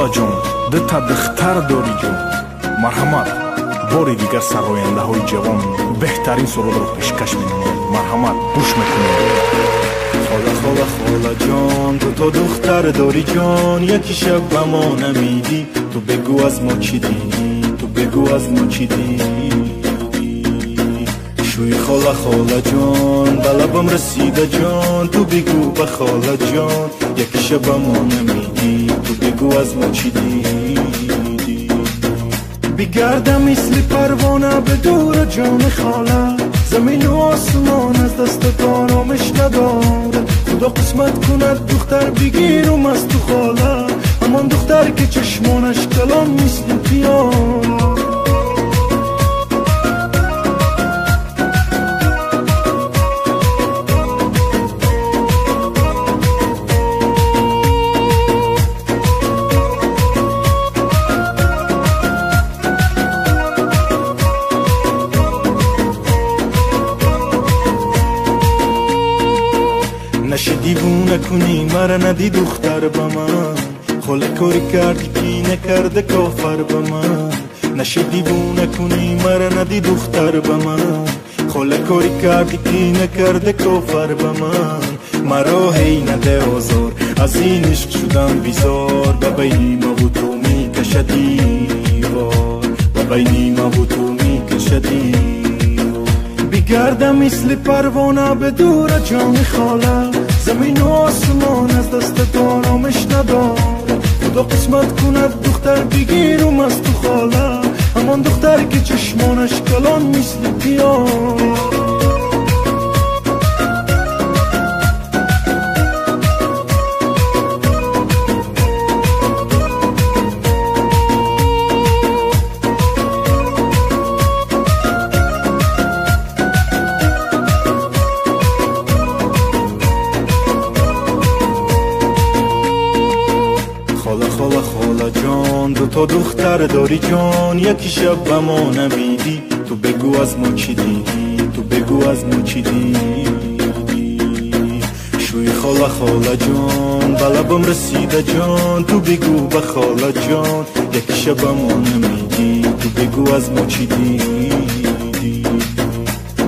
خالاجон дата духтар дорӣ ҷон марҳамат бори дигар сарояндаҳои ҷавон беҳтарин сурудро пешкаш менамоянд марҳамат гӯш мекунед خالا خالا خالا جان تو دختر داری جان یکی شب به ما نمیدی تو بگو از ما چی دیدی تو بگو از ما چی دیدی شوی خالا خالا جان به لبم رسیده جان تو بگو به خالا جان یکی شب به ما نمیدی تو بگو از ما چی دیدی بگردم مثل پروانه به دور جان خاله زمین و آسمان از دست آرامش نداره خدا قسمت کند دختر بگیرم از تو خاله همان دختر که چشمانش کلان مثل پیانه نشه دیوونه کنی مرا ندی دختر به من خاله کاری کردی که نکرده کافر به من نشه دیوونه کنی مرا ندی دختر به من خاله کاری کردی که نکرده کافر به من مرا هی نده آزار از این عشق شدم بیزار به بین ما و تو میکشه دیوار به بین ما و تو میکشه دیوار بگردم مثل پروانه به دور جان خاله زمین و آسمان از دست آرامش نداره خدا قسمت کند دختر بگیرم از تو خاله همان دختر که چشمانش کلان مثل پیانه خالا خالا جان تو دختر داری جان یکی شب به ما نمیدی تو بگو از ما چی دیدی تو بگو از ما چی دیدی شوی خالا خالا جان به لبم رسیده جان تو بگو به خالا جان یکی شب به ما نمیدی تو بگو از ما چی دیدی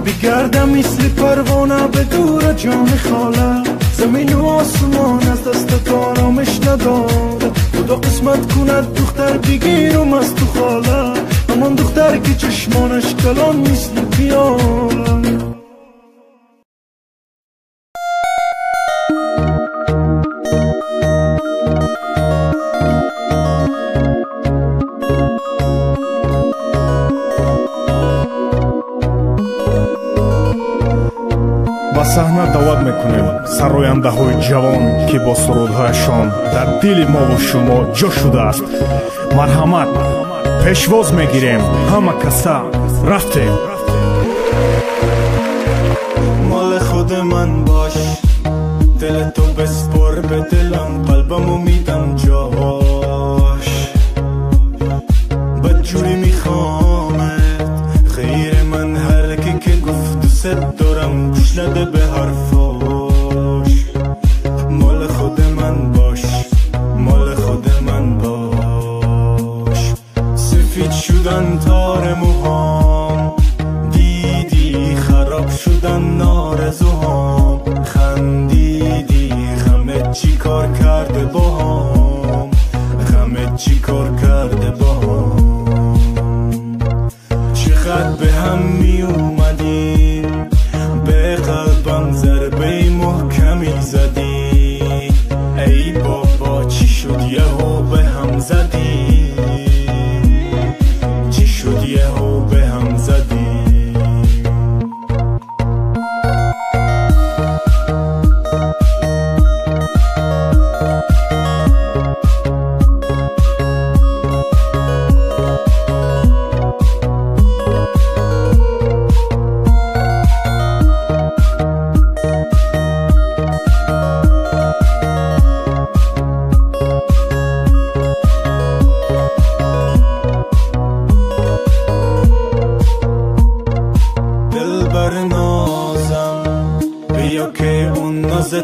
بگردم مثل پروانه به دور جان خاله زمین و آسمان از دست آرامش نداره خدا قسمت کند دختر بگیرم از تو خاله همان دختر که چشمانش کلان مثل پیانه ба саҳна даъват мекунем сарояндаҳои ҷавон ки бо сурудҳояшон дар дили мову шумо ҷо шудааст марҳамат пешвоз мегирем ҳама каса рафтем مال خود من باش دل تو بسپر به دلم قلبمو میدم جاش بدجوری میخوامت غیر من هر که گفت دوست دارم گوش نده به حرفاش مال خود من باش مال خود من باش سفید شدن تار موهام دیدی خراب شدن آرزوهام خندیدی غمت چی کار کرده باهام غمت چی کار کرده باهام چقدر به هم می اومدیم به قلبم ضربه محکمی زدی ای بابا چی شد یهو به هم زدی چی شد یهو به هم زدی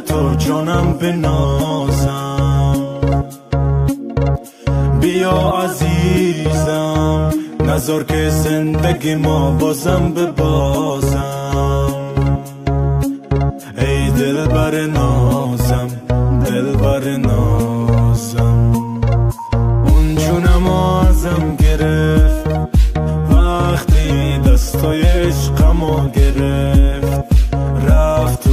تو جانم بنازم عزیزم نذار که زندگی ما بازم به بازم ای دلبر نازم دلبر نازم اون جونم ازم گرفت وقتی دستای عشقمو گرفت رفت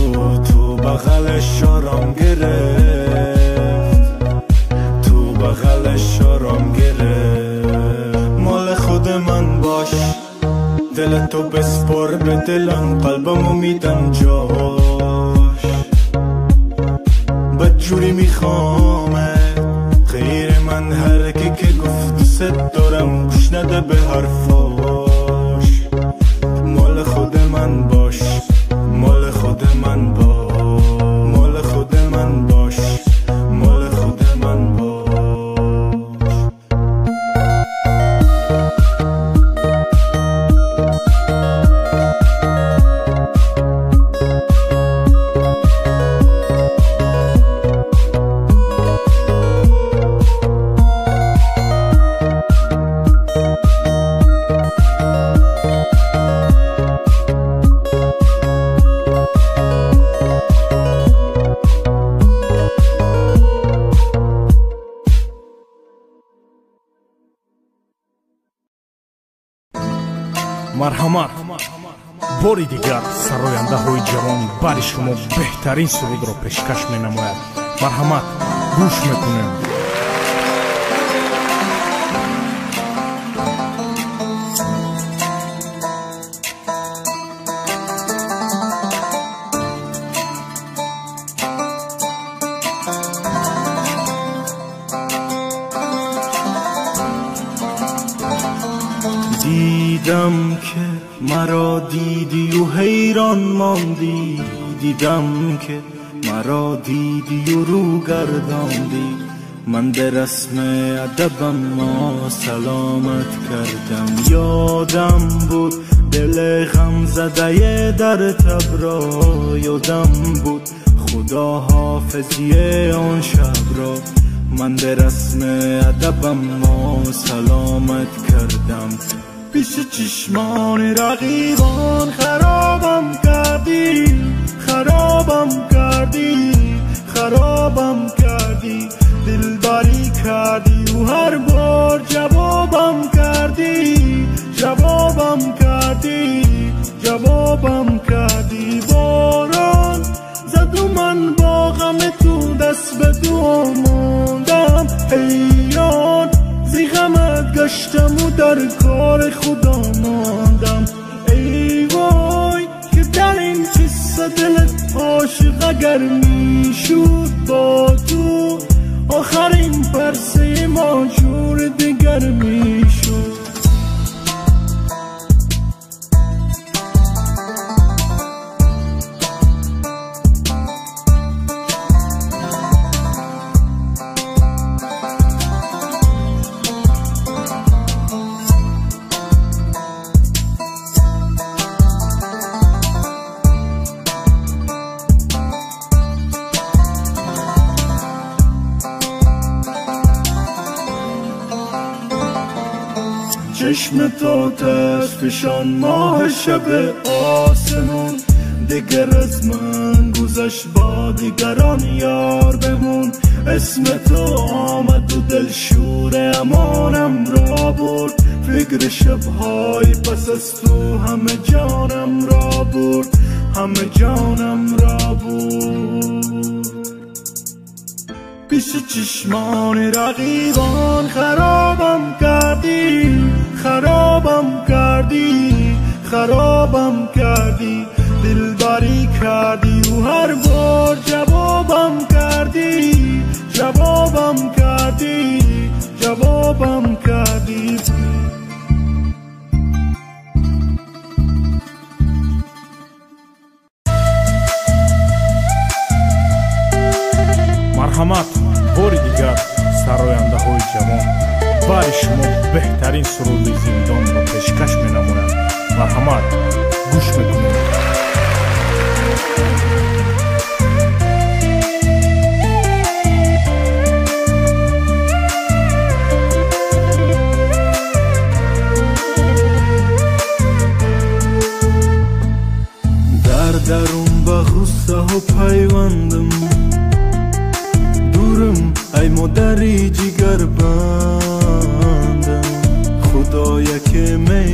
تو بغلش آرام گرفت تو بغلش آرام گرفت مال خود من باش دلتو بسپار به دلم قلبمو میدم جاش بدجوری میخوامه غیر من هر کی که گفت دوست دارم گوش نده به حرفاش مال خود من باش مال خود من باش مال خود من باش مال خود من باش марҳамат бори дигар сарояндаҳои ҷавон бари шумо беҳтарин сурудро пешкаш менамояд марҳамат гӯш мекунем دیدم که مرا دیدی و حیران ماندی دیدم که مرا دیدی و رو گرداندی من به رسم ادبم ما سلامت کردم یادم بود دل غم زده در تب را یادم بود خدا حافظی آن شب را من به رسم ادبم ما سلامت کردم پیش چشمان رقیبان خرابم کردی خرابم کردی خرابم کردی دلبری کردی و هر بار جوابم کردی جوابم کردی جوابم کردی باران زد و من با غم تو دست به دعا ماندم حیران زی غمت گشتم و در کار خدا ماندم ای وای که در این قصه دلت عاشق اگر میشود با تو آخرین پرسه ما جور دیگر میشود چشم تو تشفشان ماه شب آسمون دیگر از من گذشت با دیگران یار بمون اسم تو آمد و دل شور امانم را برد فکر شبهای پس از تو همه جانم را برد همه جانم را برد پیش چشمان رقیبان خرابم کردی خرابم کردی خرابم کردی دلبری کردی و هر بار جوابم کردی جوابم کردی جوابم کردی марҳамат бори дигар сарояндаҳои ҷавон бари шумо беҳтарин суруди зиндонро пешкаш менамояд марҳамат гӯш мекунед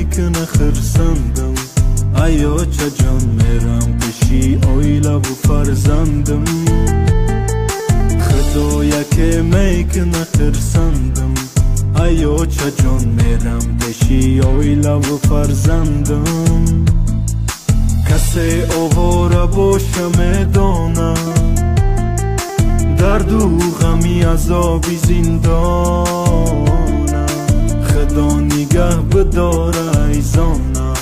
میکنه خرسندم ایا چه جان میرم پیشی آیله و فرزندم خدایا که میکنه خرسندم ایا چه جان میرم پیشی آیله و فرزندم کسی آواره باشه میدانه درد و غمی عذابی زندانه خدا نگه بداره ای زانه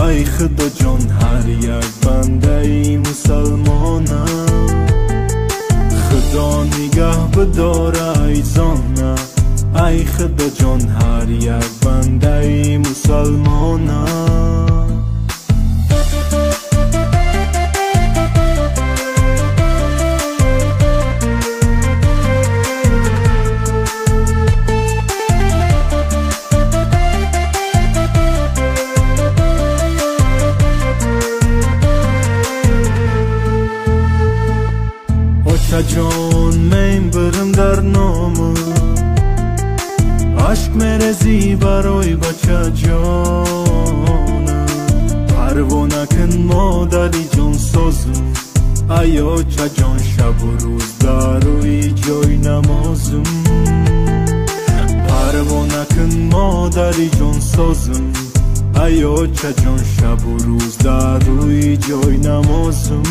ای خدا جان هر یک بنده ای مسلمانه خدا نگه بداره ای زانه ای خدا جان هر یک بنده ای مسلمانه جان من برم در نامه عشق مرزی برای بچه جانم پروانه کن مادری جان سازم ایا چه جان شب و روز دروی جای نمازم پروانه کن مادری جان سازم ایا چه جان شب و روز دروی جای نمازم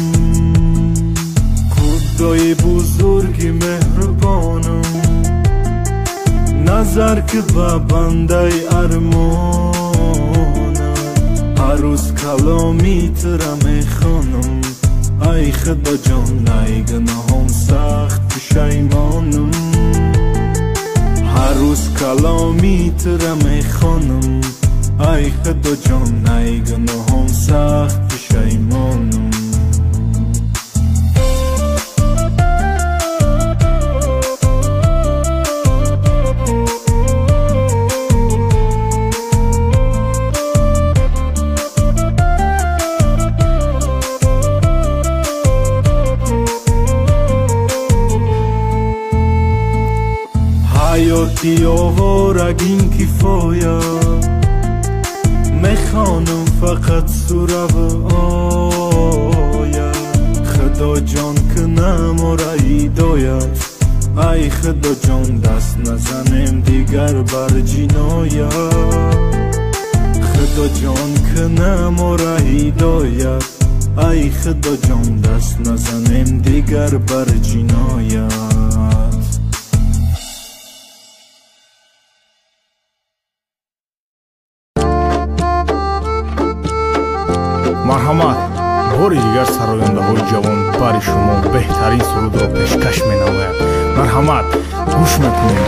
خدای بزرگی مهربانم نظر که به بنده ارمانم هر روز کلامی تره میخوانم ای خدا جان ای گناهم سخت پشیمانم هر روز کلامی تره میخوانم ای خدا جان ای گناهم سخت پشیمانم حیاتی آوارگین کفایه میخوانم فقط سوره و آیه خدا جان کنه ما را هدایت ای خدا جان دست نزنیم دیگر بر جنایت خدا جان کنه ما را هدایت ای خدا جان دست نزنیم دیگر بر جنایت марҳамат бори дигар сарояндаҳои ҷавон бари шумо беҳтарин сурудро пешкаш менамоянд марҳамат гӯш мекунед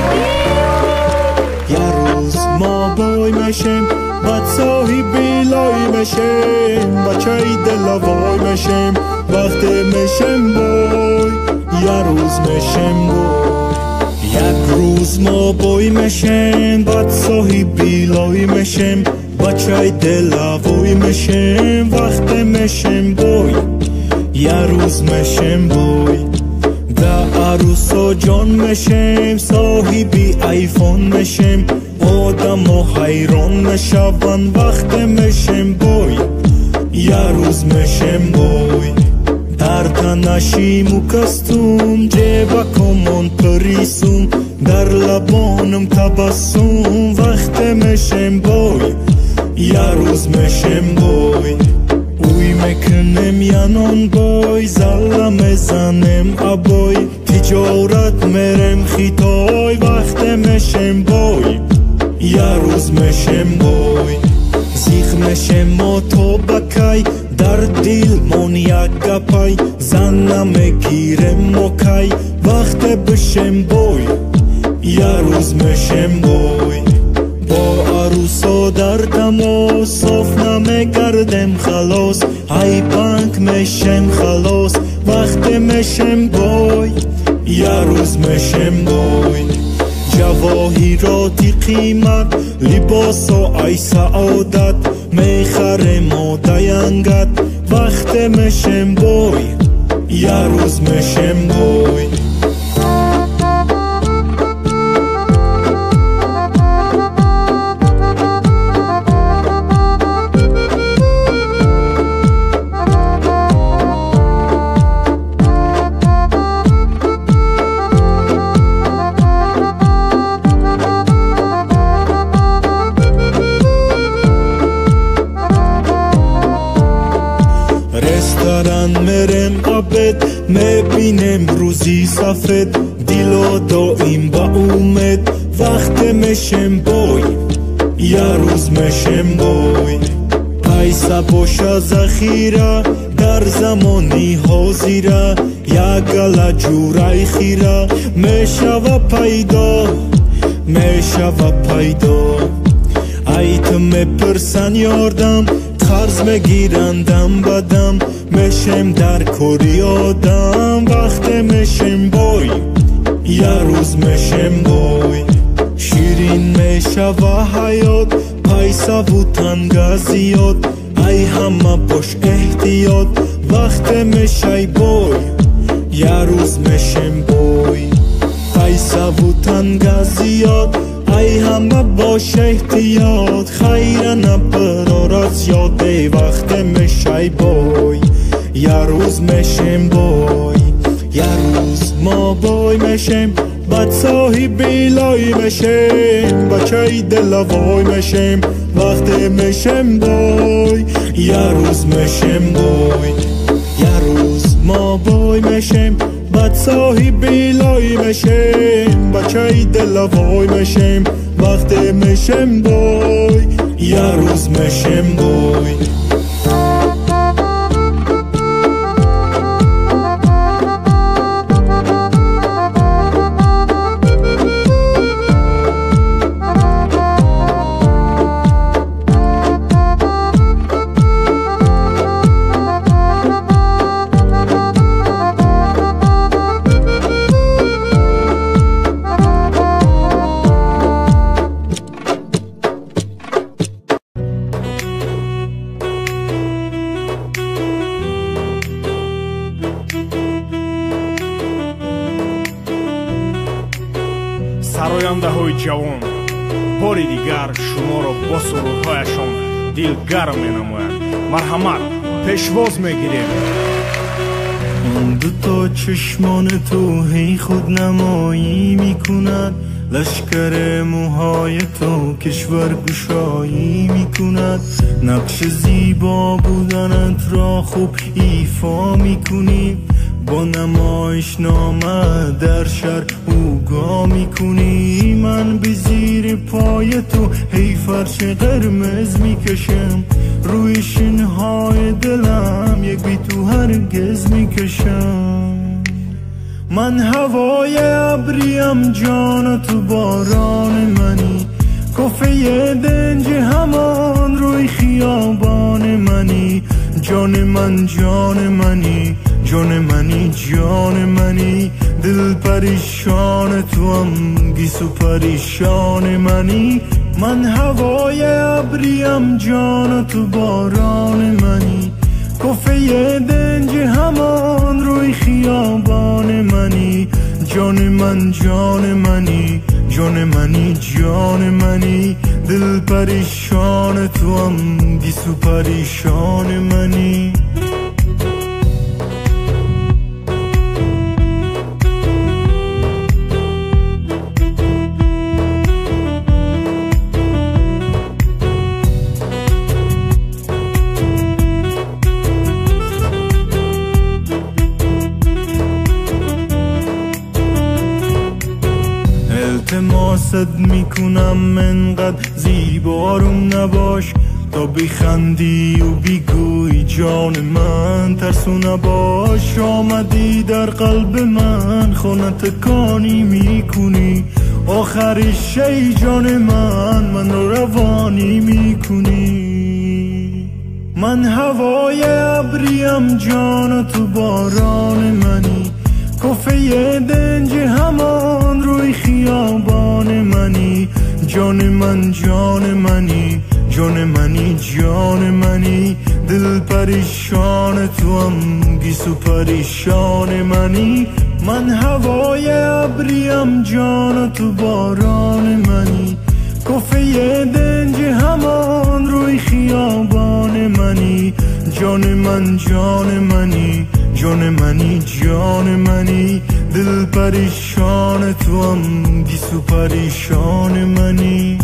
як рӯз мо бой мешем баъд соҳиби лой мешем бачаи делавой мешем вақте мешем бой як рӯз мешем бой як рӯз мо бой мешем баъд соҳиби лой мешем бачаи делавой мешем вақте мешем бой як рӯз мешем бой да арӯсо ҷон мешем соҳиби айфон мешем одамо ҳайрон мешаванд вақте мешем бой як рӯз мешем бой дар танашиму кастум ҷебакомон парисум дар лабонам табассум вақте мешем бой як рӯз мешем бой ӯй мекунем янон бой залла мезанем абой тиҷорат мерем хитой вақте мешем бой як рӯз мешем бой зиқ мешем мо то ба кай дар дилмон як гапай зан намегирем мо кай вақте бишем бой як рӯз мешем бой бо арӯсо дар тамос соф намегардем халос ай банк мешем халос вақте мешем бой як рӯз мешем бой ҷавоҳироти қимат либосо ай саодат мехарем одаянгат вақте мешем бой як рӯз мешем бой برم قبت میبینم روزی سفید دیلو دائم با اومد وقت میشم بای یه روز میشم بای پیسه باشه ذخیره در زمانی حاضره یک گله جورای خیره میشوه پیدا میشوه پیدا ای تو میپرسن یاردم قرض میگیرن دم بدم میشم در کاری آدم وقت میشم بای یه روز میشم بای شیرین میشوه حیات پیسه و تنگ زیاد ای همه باش احتیاط وقت میشه بای یه روز میشم بای پیسه و تنگ زیاد ای همه باش احتیاط خیر نبرار از یاده وقت میشه بای یه روز میشم بای یه روز ما بای میشم بعد صاحب لای میشم بچه دلوای میشم وقت میشم بای یه روز میشم بای یه روز ما بای میشم بعد صاحب لای میشم بچه دلوای میشم وقت میشم بای یه روز میشم بای сарояндаҳои ҷавон бори дигар шуморо бо сурудҳояшон дилгарм менамоянд. марҳамат, пешвоз мегирем. آن دوتا چشمان تو هی خود نمایی میکند لشکر موهای تو کشور گشایی میکند نقش زیبا بودنت را خوب ایفا میکنی با نمایش نامه در شهر اوگا میکنی من به زیر پای تو هی فرش قرمز میکشم روی شنهای دلم یک بی تو هرگز میکشم من هوای ابریم جان تو باران منی کفه دنج همان روی خیابان منی جان من جان منی جان منی جان منی دل پریشان تو هم گیسو پریشان منی من هوای ابریم جان تو باران منی کفه دنج همان روی خیابان منی جان من جان منی جان منی جان منی دل پریشان تو هم گیسو پریشان منی التماست میکنم انقدر زیبارم نباش تا بخندی و بگوی جان من ترسو نباش آمدی در قلب من خانه تکانی میکنی آخرش ای جان من رو روانی میکنی من هوای ابریم جان تو باران منی کفه دنج همان روی خیابان منی جان من جان منی جان منی جان منی دل پریشان تو هم گیسو پریشان منی من هوای ابریم جان تو باران منی کفه دنج همان روی خیابان منی جان من جان منی جان منی جان منی دل پریشان تو هم گیسو پریشان منی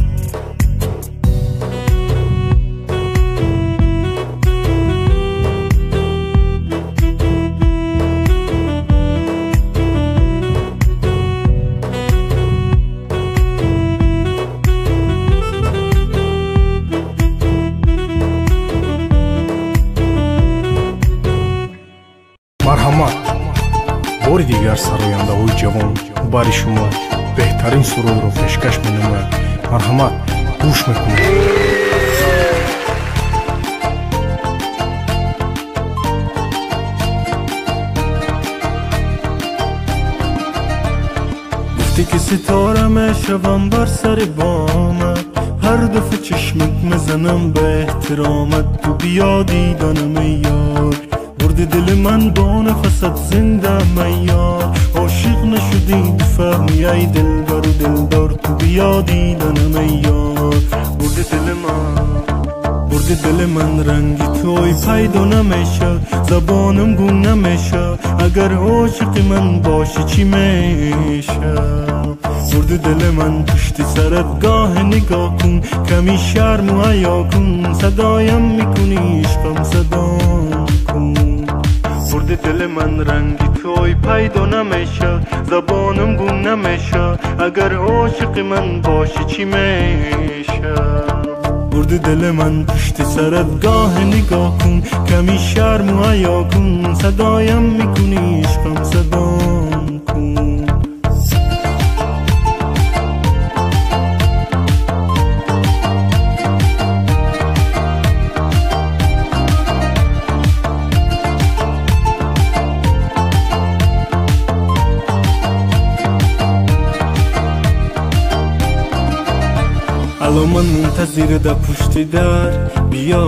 беҳтарин сурудро пешкаш менамояд. Марҳамат, гӯш мекунед. گفتی که ستاره میشوم بر سر بامت، هر دفعه چشمت میزنم به احترامت. تو بیا دیدنم یار، بردی دل من با نفست زنده میار. عاشق نشدی بفهمی ای دلبر و دلدار، تو بیا دیدنم یار. بردی دل من رنگی توی پیدا نمیشه، زبانم گم نمیشه. اگر عاشق من باشی چی میشه؟ بردی دل من پشت سرت گاه نگاه کن، کمی شرم و حیا کن. صدایم میکنی عشقم صدام کن. بردی دل من رنگی توی پیدا نمیشه، زبانم گم نمیشه. اگر عاشق من باشی چی میشه؟ بردی دل من پشت سرت گاه نگاه کن، کمی شرم و حیا کن. صدایم میکنی عشقم صدام کن. الان من منتظر در پشت در، بیا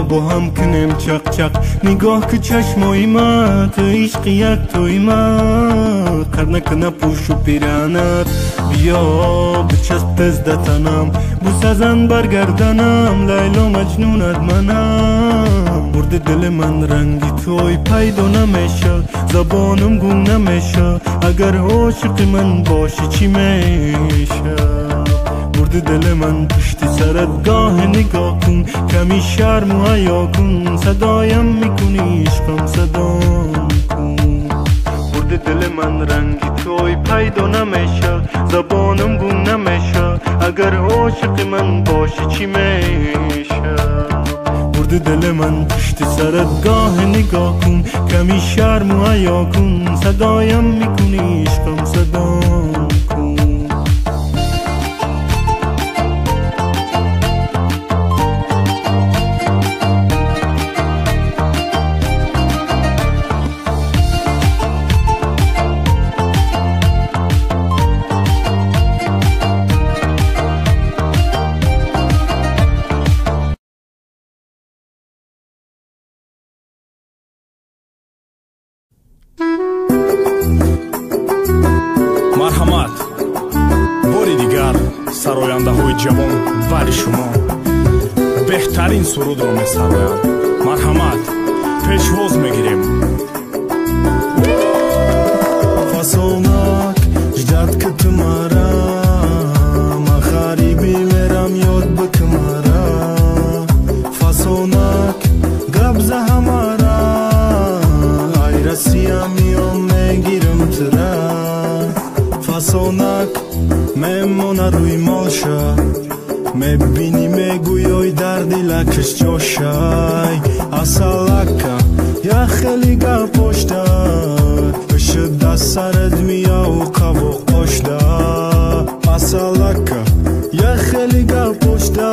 با هم کنیم چق چق. نگاه که چشمای من تو عشق یک توی من، قر نکنه پوش و پیرانت. بیا بچسب تزدتنم، بوس ازن برگردنم. لیلا مجنونت منم. برد دل من رنگی توی پیدا نمیشه، زبانم گم نمیشه. اگر عاشق من باشی چی میشه؟ بردی دل من پشت سرت گاه نگاه کن، کمی شرم و حیا کن. صدایم میکنی عشقم صدام کن. بردی دل من رنگی توی پیدا نمیشه، زبانم گم نمیشه. اگر عاشق من باشی چی میشه؟ بردی دل من پشت سرت گاه نگاه کن، کمی شرم و حیا کن. صدایم میکنی عشقم صدام کن. марҳамат, бори дигар сарояндаҳои ҷавон бари шумо беҳтарин сурудро месароянд. марҳамат, пешвоз мегирем. фасонак ждат ки ту мара, ман ғариби мерам ёд бики мара. фасонак гап заҳамара, ай расиям миём мегирам тира. фасонак мемона рӯи молша, мебинӣ мегӯёй дар дилакаш ҷошай. асалака я хеле гапошта, ишид даст сарад мияу қавоқ ошта. асалака я хеле гапошта,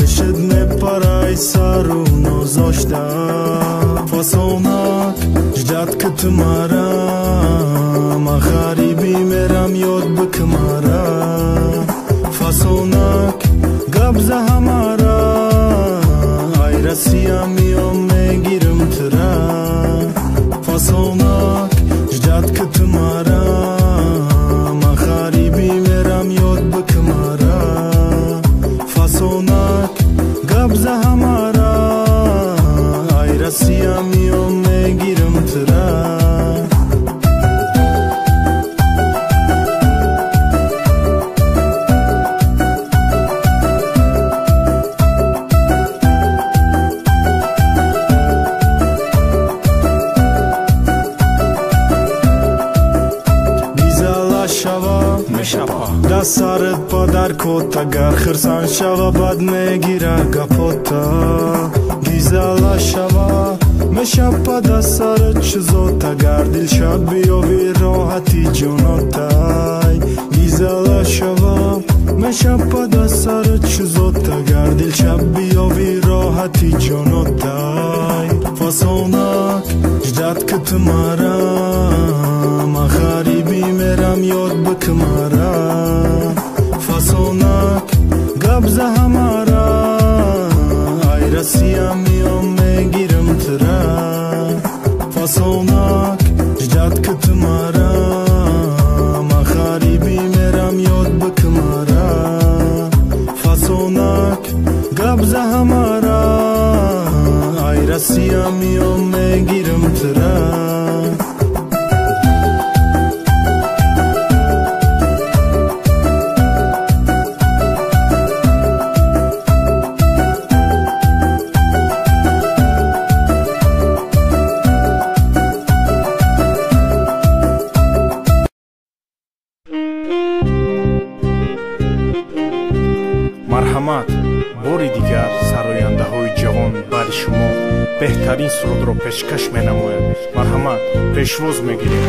ишид мепарай сару нозошта. фасонак ждат ки ту мара, ман ғариби мерам ёд бики мара. фасонак гап заҳамара, ай расиям миём мегирам тира. фасонак ждат ки ту мара, ман ғариби мерам ёд бики мара. фасонак гап заҳамара, ай расиям миём мегирам тира. даст сарат ба дар кот, агар хирсан шава бад мегира гапота. гизала шава мешапа даст сарат чизот, агар дилшаб биёви роҳати ҷонотай. زلا شوم مشپد از سر چیزات اگر دل شب بیاوی راحتی جانات دای فاسونک جدت کت مرم غریبی میرم یاد بکمرم فاسونک گبزه همارا ای رسیم میام میگیرم ترم فاسونک جدت کت مرم غریبی میرم یاد بکمرم فاسونک گبزه همارا ای رسیم میام میگیرم ترم марҳамат бори дигар сарояндаҳои ҷавон баъди шумо беҳтарин сурудро пешкаш менамояд марҳамат пешвоз мегирем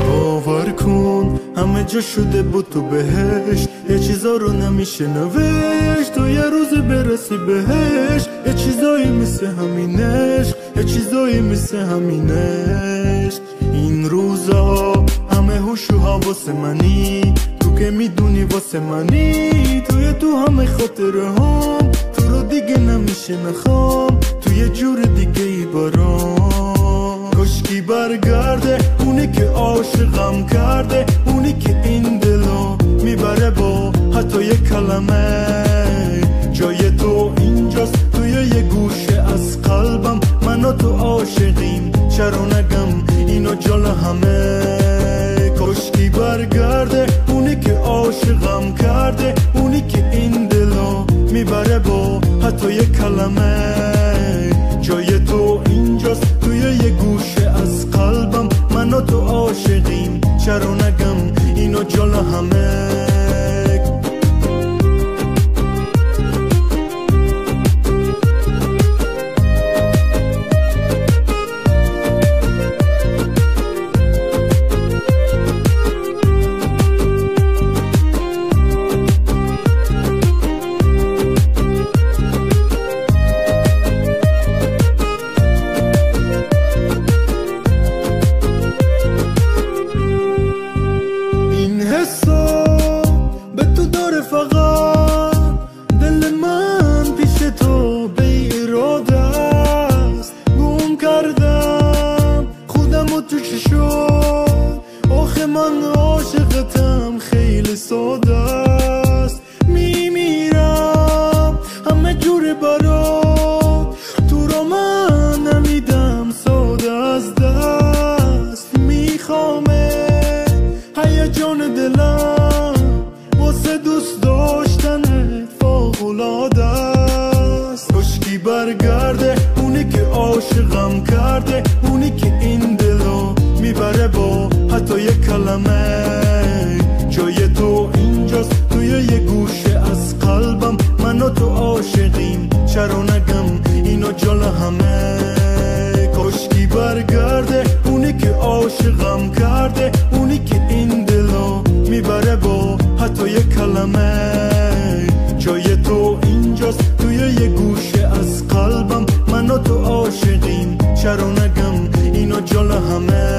باور کن همه جا شده بود تو بهش یه چیزا رو نمیشه نوشت تو یه روز برسی بهش یه چیزایی مثل همینش یه چیزایی مثل همینش این روزا همه هوش و حواس منی تو که میدونی واسه منی توی تو همه خاطره هم تو رو دیگه نمیشه نخوام تو یه جور دیگه ای برام کشکی برگرده اونی که عاشقم کرده اونی که این دلو میبره با حتی یه کلمه جای تو اینجاست توی یه گوشه از قلبم من و تو عاشقیم چرا نگم اینو جالا همه کشکی برگرده اونی که عاشقم کرده اونی که این دلو میبره با حتی یه کلمه جای تو اینجاست توی یه گوشه از قلبم من و تو عاشقیم چرا نگم اینو جالا همه برگرده اونی که عاشقم کرده اونی که این دلو میبره با حتی یه کلمه جای تو اینجاست توی یه گوشه از قلبم من و تو عاشقیم چرا نگم اینو جالا همه کشکی برگرده اونی که عاشقم کرده اونی که این دلو میبره با حتی یه کلمه جای تو اینجاست توی یه گوشه از قلبم من و تو عاشقیم چرا نگم اینو جالا همه